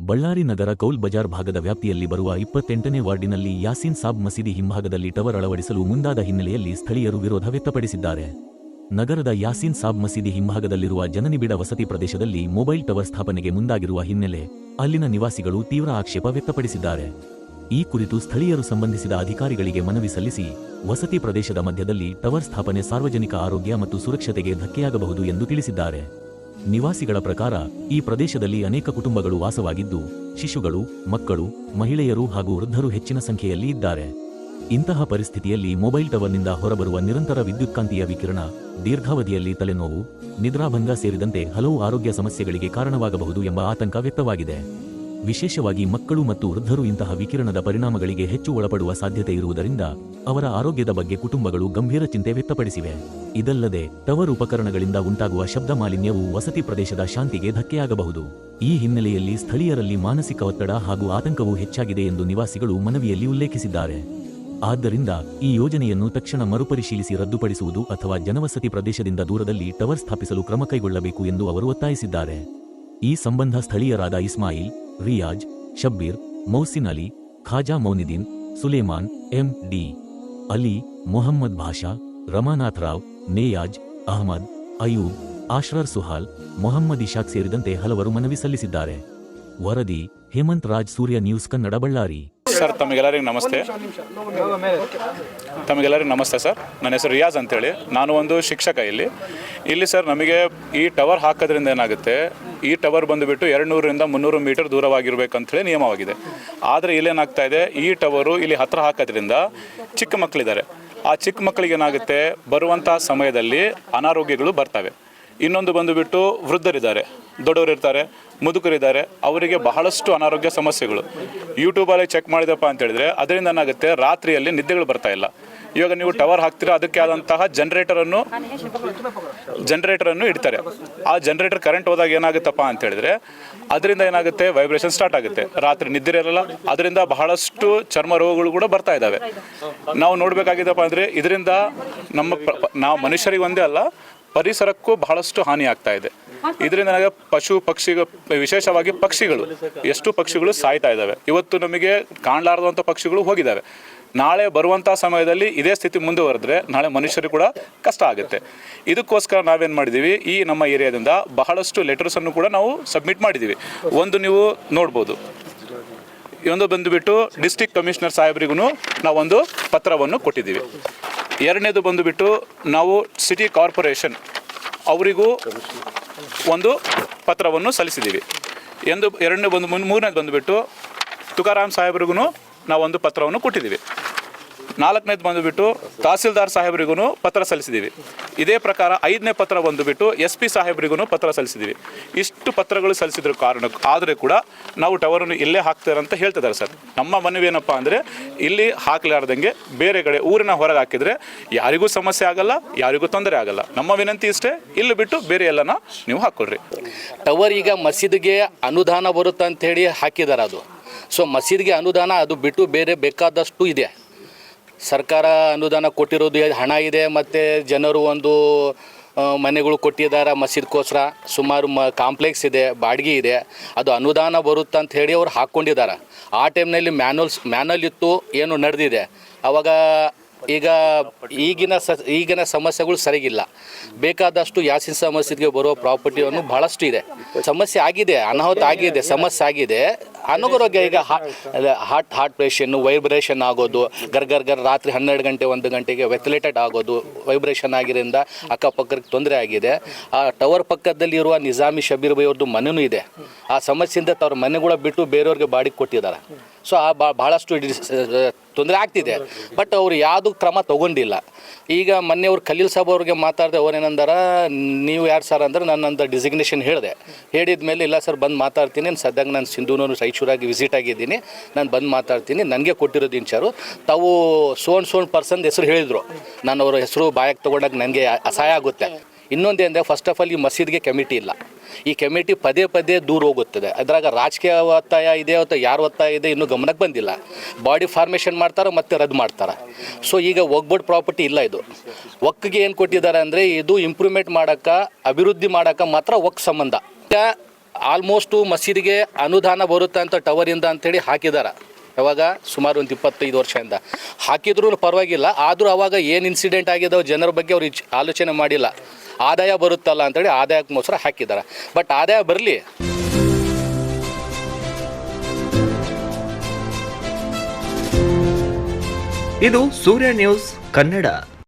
ಬಳ್ಳಾರಿ ನಗರ ಕೌಲ್ ಬಜಾರ್ ಭಾಗದ ವ್ಯಾಪ್ತಿಯಲ್ಲಿ ಬರುವ 28ನೇ ವಾರ್ಡಿನಲ್ಲಿ ಯಾಸೀನ್ ಸಾಬ್ ಮಸೀದಿ ಹಿಂಭಾಗದಲ್ಲಿ ಟವರ್ ಅಳವಡಿಸಲು ಮುಂದಾದ ಹಿನ್ನೆಲೆಯಲ್ಲಿ ಸ್ಥಳೀಯರು ವಿರೋಧ ವ್ಯಕ್ತಪಡಿಸಿದ್ದಾರೆ. ನಗರದ ಯಾಸೀನ್ ಸಾಬ್ ಮಸೀದಿ ಹಿಂಭಾಗದಲ್ಲಿರುವ ಜನನಿಬಿಡ ವಸತಿ ಪ್ರದೇಶದಲ್ಲಿ ಮೊಬೈಲ್ ಟವರ್ ಸ್ಥಾಪನೆಗೆ ಮುಂದಾಗಿರುವ ಹಿನ್ನೆಲೆ ಅಲ್ಲಿನ ನಿವಾಸಿಗಳು ತೀವ್ರ ಆಕ್ಷೇಪ ವ್ಯಕ್ತಪಡಿಸಿದ್ದಾರೆ. ಈ ಕುರಿತು ಸ್ಥಳೀಯರು ಸಂಬಂಧಿಸಿದ ಅಧಿಕಾರಿಗಳಿಗೆ ಮನವಿ ಸಲ್ಲಿಸಿ, ವಸತಿ ಪ್ರದೇಶದ ಮಧ್ಯದಲ್ಲಿ ಟವರ್ ಸ್ಥಾಪನೆ ಸಾರ್ವಜನಿಕ ಆರೋಗ್ಯ ಮತ್ತು ಸುರಕ್ಷತೆಗೆ ಧಕ್ಕೆಯಾಗಬಹುದು ಎಂದು ತಿಳಿಸಿದ್ದಾರೆ. ನಿವಾಸಿಗಳ ಪ್ರಕಾರ ಈ ಪ್ರದೇಶದಲ್ಲಿ ಅನೇಕ ಕುಟುಂಬಗಳು ವಾಸವಾಗಿದ್ದು, ಶಿಶುಗಳು, ಮಕ್ಕಳು, ಮಹಿಳೆಯರು ಹಾಗೂ ವೃದ್ಧರು ಹೆಚ್ಚಿನ ಸಂಖ್ಯೆಯಲ್ಲಿ ಇದ್ದಾರೆ. ಇಂತಹ ಪರಿಸ್ಥಿತಿಯಲ್ಲಿ ಮೊಬೈಲ್ ಟವರ್ನಿಂದ ಹೊರಬರುವ ನಿರಂತರ ವಿದ್ಯುತ್ಕಾಂತೀಯ ವಿಕಿರಣ ದೀರ್ಘಾವಧಿಯಲ್ಲಿ ತಲೆನೋವು, ನಿದ್ರಾಭಂಗ ಸೇರಿದಂತೆ ಹಲವು ಆರೋಗ್ಯ ಸಮಸ್ಯೆಗಳಿಗೆ ಕಾರಣವಾಗಬಹುದು ಎಂಬ ಆತಂಕ ವ್ಯಕ್ತವಾಗಿದೆ. ವಿಶೇಷವಾಗಿ ಮಕ್ಕಳು ಮತ್ತು ವೃದ್ಧರು ಇಂತಹ ವಿಕಿರಣದ ಪರಿಣಾಮಗಳಿಗೆ ಹೆಚ್ಚು ಒಳಪಡುವ ಸಾಧ್ಯತೆ ಇರುವುದರಿಂದ ಅವರ ಆರೋಗ್ಯದ ಬಗ್ಗೆ ಕುಟುಂಬಗಳು ಗಂಭೀರ ಚಿಂತೆ ವ್ಯಕ್ತಪಡಿಸಿವೆ. ಇದಲ್ಲದೆ ಟವರ್ ಉಪಕರಣಗಳಿಂದ ಉಂಟಾಗುವ ಶಬ್ದ ಮಾಲಿನ್ಯವು ವಸತಿ ಪ್ರದೇಶದ ಶಾಂತಿಗೆ ಧಕ್ಕೆಯಾಗಬಹುದು. ಈ ಹಿನ್ನೆಲೆಯಲ್ಲಿ ಸ್ಥಳೀಯರಲ್ಲಿ ಮಾನಸಿಕ ಒತ್ತಡ ಹಾಗೂ ಆತಂಕವೂ ಹೆಚ್ಚಾಗಿದೆ ಎಂದು ನಿವಾಸಿಗಳು ಮನವಿಯಲ್ಲಿ ಉಲ್ಲೇಖಿಸಿದ್ದಾರೆ. ಆದ್ದರಿಂದ ಈ ಯೋಜನೆಯನ್ನು ತಕ್ಷಣ ಮರುಪರಿಶೀಲಿಸಿ ರದ್ದುಪಡಿಸುವುದು ಅಥವಾ ಜನವಸತಿ ಪ್ರದೇಶದಿಂದ ದೂರದಲ್ಲಿ ಟವರ್ ಸ್ಥಾಪಿಸಲು ಕ್ರಮ ಕೈಗೊಳ್ಳಬೇಕು ಎಂದು ಅವರು ಒತ್ತಾಯಿಸಿದ್ದಾರೆ. ಈ ಸಂಬಂಧ ಸ್ಥಳೀಯರಾದ ಇಸ್ಮಾಯಿಲ್, ರಿಯಾಜ್, ಶಬ್ಬೀರ್, ಮೌಸಿನ್ ಅಲಿ, ಖಾಜಾ ಮೌನಿದೀನ್, ಸುಲೇಮಾನ್, ಎಂ.ಡಿ. ಅಲಿ, ಮೊಹಮ್ಮದ್ ಭಾಷಾ, ರಮಾನಾಥ್ ರಾವ್, ನೇಯಾಜ್, ಅಹಮದ್, ಅಯೂಬ್, ಆಶ್ರರ್ ಸುಹಾಲ್, ಮೊಹಮ್ಮದ್ ಇಶಾಕ್ ಸೇರಿದಂತೆ ಹಲವರು ಮನವಿ ಸಲ್ಲಿಸಿದ್ದಾರೆ. ವರದಿ ಹೇಮಂತ್ ರಾಜ್, ಸೂರ್ಯ ನ್ಯೂಸ್ ಕನ್ನಡ, ಬಳ್ಳಾರಿ. ಸರ್, ತಮಗೆಲ್ಲರಿಗೂ ನಮಸ್ತೆ. ಸರ್, ನನ್ನ ಹೆಸರು ರಿಯಾಜ್ ಅಂತೇಳಿ. ನಾನು ಒಂದು ಶಿಕ್ಷಕ ಇಲ್ಲಿ ಸರ್, ನಮಗೆ ಈ ಟವರ್ ಹಾಕೋದ್ರಿಂದ ಏನಾಗುತ್ತೆ, ಈ ಟವರ್ ಬಂದುಬಿಟ್ಟು 200ರಿಂದ 300 ಮೀಟರ್ ದೂರವಾಗಿರಬೇಕಂತೇಳಿ ನಿಯಮವಾಗಿದೆ. ಆದರೆ ಇಲ್ಲೇನಾಗ್ತಾ ಇದೆ, ಈ ಟವರು ಇಲ್ಲಿ ಹತ್ತಿರ ಹಾಕೋದ್ರಿಂದ ಚಿಕ್ಕ ಮಕ್ಕಳಿದ್ದಾರೆ. ಆ ಚಿಕ್ಕ ಮಕ್ಕಳಿಗೆ ಏನಾಗುತ್ತೆ, ಬರುವಂಥ ಸಮಯದಲ್ಲಿ ಅನಾರೋಗ್ಯಗಳು ಬರ್ತವೆ. ಇನ್ನೊಂದು ಬಂದುಬಿಟ್ಟು ವೃದ್ಧರಿದ್ದಾರೆ, ದೊಡ್ಡವರಿರ್ತಾರೆ, ಮುದುಕರಿದ್ದಾರೆ, ಅವರಿಗೆ ಬಹಳಷ್ಟು ಅನಾರೋಗ್ಯ ಸಮಸ್ಯೆಗಳು. ಯೂಟ್ಯೂಬಲ್ಲಿ ಚೆಕ್ ಮಾಡಿದಪ್ಪ ಅಂತ ಹೇಳಿದ್ರೆ ಅದರಿಂದ ಏನಾಗುತ್ತೆ, ರಾತ್ರಿಯಲ್ಲಿ ನಿದ್ದೆಗಳು ಬರ್ತಾ ಇಲ್ಲ. ಇವಾಗ ನೀವು ಟವರ್ ಹಾಕ್ತೀರಾ, ಅದಕ್ಕೆ ಆದಂತಹ ಜನರೇಟರನ್ನು ಇಡ್ತಾರೆ. ಆ ಜನರೇಟರ್ ಕರೆಂಟ್ ಹೋದಾಗ ಏನಾಗುತ್ತಪ್ಪ ಅಂತ ಹೇಳಿದ್ರೆ ಅದರಿಂದ ಏನಾಗುತ್ತೆ, ವೈಬ್ರೇಷನ್ ಸ್ಟಾರ್ಟ್ ಆಗುತ್ತೆ, ರಾತ್ರಿ ನಿದ್ದೆ ಇರಲ್ಲ. ಅದರಿಂದ ಬಹಳಷ್ಟು ಚರ್ಮ ರೋಗಗಳು ಕೂಡ ಬರ್ತಾ ಇದ್ದಾವೆ. ನಾವು ನೋಡಬೇಕಾಗಿದ್ದಪ್ಪ ಅಂದರೆ ಇದರಿಂದ ನಾವು ಮನುಷ್ಯರಿಗೆ ಒಂದೇ ಅಲ್ಲ, ಪರಿಸರಕ್ಕೂ ಬಹಳಷ್ಟು ಹಾನಿ ಆಗ್ತಾ ಇದೆ. ಇದರಿಂದ ನನಗೆ ವಿಶೇಷವಾಗಿ ಪಕ್ಷಿಗಳು, ಎಷ್ಟು ಪಕ್ಷಿಗಳು ಸಾಯ್ತಾ ಇದ್ದಾವೆ. ಇವತ್ತು ನಮಗೆ ಕಾಣಲಾರದಂಥ ಪಕ್ಷಿಗಳು ಹೋಗಿದ್ದಾವೆ. ನಾಳೆ ಬರುವಂಥ ಸಮಯದಲ್ಲಿ ಇದೇ ಸ್ಥಿತಿ ಮುಂದುವರೆದ್ರೆ ನಾಳೆ ಮನುಷ್ಯರು ಕೂಡ ಕಷ್ಟ ಆಗುತ್ತೆ. ಇದಕ್ಕೋಸ್ಕರ ನಾವೇನು ಮಾಡಿದ್ದೀವಿ, ಈ ನಮ್ಮ ಏರಿಯಾದಿಂದ ಬಹಳಷ್ಟು ಲೆಟರ್ಸನ್ನು ಕೂಡ ನಾವು ಸಬ್ಮಿಟ್ ಮಾಡಿದ್ದೀವಿ. ಒಂದು ನೀವು ನೋಡ್ಬೋದು, ಒಂದು ಬಂದುಬಿಟ್ಟು ಡಿಸ್ಟ್ರಿಕ್ಟ್ ಕಮಿಷನರ್ ಸಾಹೇಬ್ರಿಗೂ ನಾವೊಂದು ಪತ್ರವನ್ನು ಕೊಟ್ಟಿದ್ದೀವಿ. ಎರಡನೇದು ಬಂದುಬಿಟ್ಟು ನಾವು ಸಿಟಿ ಕಾರ್ಪೊರೇಷನ್ ಅವರಿಗೂ ಒಂದು ಪತ್ರವನ್ನು ಸಲ್ಲಿಸಿದ್ದೀವಿ. ಮೂರನೇದು ಬಂದುಬಿಟ್ಟು ತುಕಾರಾಮ್ ಸಾಹೇಬ್ರಿಗೂ ನಾವೊಂದು ಪತ್ರವನ್ನು ಕೊಟ್ಟಿದ್ದೀವಿ. ನಾಲ್ಕನೇದು ಬಂದುಬಿಟ್ಟು ತಹಸೀಲ್ದಾರ್ ಸಾಹೇಬ್ರಿಗೂ ಪತ್ರ ಸಲ್ಲಿಸಿದ್ದೀವಿ. ಇದೇ ಪ್ರಕಾರ 5ನೇ ಪತ್ರ ಬಂದುಬಿಟ್ಟು SP ಸಾಹೇಬ್ರಿಗೂ ಪತ್ರ ಸಲ್ಲಿಸಿದ್ದೀವಿ. ಇಷ್ಟು ಪತ್ರಗಳು ಸಲ್ಲಿಸಿದ್ರ ಕಾರಣ ಆದರೆ ಕೂಡ ನಾವು ಟವರನ್ನು ಇಲ್ಲೇ ಹಾಕ್ತಾರೆ ಅಂತ ಹೇಳ್ತಿದ್ದಾರೆ ಸರ್. ನಮ್ಮ ಮನವಿ ಏನಪ್ಪ ಅಂದರೆ, ಇಲ್ಲಿ ಹಾಕಲಾರ್ದಂಗೆ ಬೇರೆ ಕಡೆ ಊರಿನ ಹೊರಗೆ ಹಾಕಿದರೆ ಯಾರಿಗೂ ಸಮಸ್ಯೆ ಆಗಲ್ಲ, ಯಾರಿಗೂ ತೊಂದರೆ ಆಗಲ್ಲ. ನಮ್ಮ ವಿನಂತಿ ಇಷ್ಟೇ, ಇಲ್ಲಿ ಬಿಟ್ಟು ಬೇರೆ ಎಲ್ಲನ ನೀವು ಹಾಕ್ಕೊಳ್ರಿ. ಟವರ್ ಈಗ ಮಸೀದಿಗೆ ಅನುದಾನ ಬರುತ್ತೆ ಅಂಥೇಳಿ ಹಾಕಿದ್ದಾರೆ. ಅದು ಸೊ ಮಸೀದಿಗೆ ಅನುದಾನ ಅದು ಬಿಟ್ಟು ಬೇರೆ ಬೇಕಾದಷ್ಟು ಇದೆ. ಸರ್ಕಾರ ಅನುದಾನ ಕೊಟ್ಟಿರೋದು ಹಣ ಇದೆ, ಮತ್ತು ಜನರು ಒಂದು ಮನೆಗಳು ಕೊಟ್ಟಿದ್ದಾರೆ ಮಸೀದ್ಗೋಸ್ಕರ. ಸುಮಾರು ಕಾಂಪ್ಲೆಕ್ಸ್ ಇದೆ, ಬಾಡಿಗೆ ಇದೆ. ಅದು ಅನುದಾನ ಬರುತ್ತೆ ಅಂತ ಹೇಳಿ ಅವ್ರು ಹಾಕ್ಕೊಂಡಿದ್ದಾರೆ. ಆ ಟೈಮ್ನಲ್ಲಿ ಮ್ಯಾನುವಲ್ ಇತ್ತು, ಏನು ನಡೆದಿದೆ ಆವಾಗ. ಈಗಿನ ಸಮಸ್ಯೆಗಳು ಸರಿಗಿಲ್ಲ. ಬೇಕಾದಷ್ಟು ಯಾಸೀನ್ ಸಾಬ್ ಮಸೀದಿಗೆ ಬರುವ ಪ್ರಾಪರ್ಟಿಯನ್ನು ಬಹಳಷ್ಟು ಇದೆ. ಸಮಸ್ಯೆ ಆಗಿದೆ, ಅನಾಹುತ ಆಗಿದೆ, ಸಮಸ್ಯೆ ಆಗಿದೆ. ಅನಾರೋಗ್ಯ ಈಗ ಹಾರ್ಟ್ ಪೇಷನ್ನು, ವೈಬ್ರೇಷನ್ ಆಗೋದು, ಗರ್ ರಾತ್ರಿ 12 ಗಂಟೆ 1 ಗಂಟೆಗೆ ವೆಂಟಿಲೇಟೆಡ್ ಆಗೋದು, ವೈಬ್ರೇಷನ್ ಆಗಿದ್ದರಿಂದ ಅಕ್ಕಪಕ್ಕಕ್ಕೆ ತೊಂದರೆ ಆಗಿದೆ. ಆ ಟವರ್ ಪಕ್ಕದಲ್ಲಿ ಇರುವ ನಿಜಾಮಿ ಶಬೀರ್ ಬೈ ಅವ್ರದ್ದು ಮನೆಯೂ ಇದೆ. ಆ ಸಮಸ್ಯೆಯಿಂದ ಅವ್ರ ಮನೆಗಳ ಬಿಟ್ಟು ಬೇರೆಯವ್ರಿಗೆ ಬಾಡಿಗೆ ಕೊಟ್ಟಿದ್ದಾರೆ. ಸೊ ಭಾಳಷ್ಟು ತೊಂದರೆ ಆಗ್ತಿದೆ. ಬಟ್ ಅವರು ಯಾವುದು ಕ್ರಮ ತೊಗೊಂಡಿಲ್ಲ. ಈಗ ಮೊನ್ನೆ ಅವ್ರು ಖಲೀಲ್ ಸಾಬ್ ಅವ್ರಿಗೆ ಮಾತಾಡಿದೆ. ಅವ್ರೇನಂದಾರ, ನೀವು ಯಾರು ಸರ್ ಅಂದ್ರೆ ನನ್ನಂತ ಡಿಸಿಗ್ನೇಷನ್ ಹೇಳಿದ ಮೇಲೆ, ಇಲ್ಲ ಸರ್ ಬಂದು ಮಾತಾಡ್ತೀನಿ, ಸದ್ಯಾಗ ನಾನು ಸಿಂಧೂನೂರು ರಾಯಚೂರಾಗಿ ವಿಸಿಟ್ ಆಗಿದ್ದೀನಿ, ನಾನು ಬಂದು ಮಾತಾಡ್ತೀನಿ, ನನಗೆ ಕೊಟ್ಟಿರೋದು ಇನ್ಚಾರು. ತಾವು ಸೋನ್ ಪರ್ಸನ್ ಹೆಸರು ಹೇಳಿದರು. ನಾನು ಅವ್ರ ಹೆಸರು ಬಾಯಾಗಿ ತೊಗೊಂಡಾಗ ನನಗೆ ಅಸಹಾಯ ಆಗುತ್ತೆ. ಇನ್ನೊಂದೇಂದರೆ, ಫಸ್ಟ್ ಆಫ್ ಆಲ್ ಈ ಮಸೀದಿಗೆ ಕಮಿಟಿ ಇಲ್ಲ. ಈ ಕಮಿಟಿ ಪದೇ ದೂರ ಹೋಗುತ್ತದೆ. ಅದ್ರಾಗ ರಾಜಕೀಯ ಒತ್ತಾಯ ಇದೆ ಅಥವಾ ಯಾರು ಒತ್ತಾಯ ಇದೆ ಇನ್ನೂ ಗಮನಕ್ಕೆ ಬಂದಿಲ್ಲ. ಬಾಡಿ ಫಾರ್ಮೇಷನ್ ಮಾಡ್ತಾರೆ ಮತ್ತು ರದ್ದು ಮಾಡ್ತಾರೆ. ಸೊ ಈಗ ಒಗ್ಬೋರ್ಡ್ ಪ್ರಾಪರ್ಟಿ ಇಲ್ಲ. ಇದು ಒಕ್ಕಿಗೆ ಏನು ಕೊಟ್ಟಿದ್ದಾರೆ ಅಂದರೆ, ಇದು ಇಂಪ್ರೂವ್ಮೆಂಟ್ ಮಾಡೋಕ್ಕೆ, ಅಭಿವೃದ್ಧಿ ಮಾಡೋಕ್ಕೆ ಮಾತ್ರ ಒಕ್ ಸಂಬಂಧ. ಆಲ್ಮೋಸ್ಟು ಮಸೀದಿಗೆ ಅನುದಾನ ಬರುತ್ತೆ ಅಂತ ಟವರಿಂದ ಅಂತೇಳಿ ಹಾಕಿದ್ದಾರೆ. ಯಾವಾಗ ಸುಮಾರು ಒಂದು 25 ವರ್ಷದಿಂದ ಹಾಕಿದ್ರೂ ಪರವಾಗಿಲ್ಲ. ಆದರೂ ಅವಾಗ ಏನು ಇನ್ಸಿಡೆಂಟ್ ಆಗಿದ್ದಾವೆ ಜನರ ಬಗ್ಗೆ ಅವ್ರು ಆಲೋಚನೆ ಮಾಡಿಲ್ಲ. ಆದಾಯ ಬರುತ್ತಲ್ಲ ಅಂತೇಳಿ ಆದಾಯಕ್ಕೋಸ್ಕರ ಹಾಕಿದ್ದಾರೆ. ಬಟ್ ಆದಾಯ ಬರಲಿ. ಇದು ಸೂರ್ಯ ನ್ಯೂಸ್ ಕನ್ನಡ.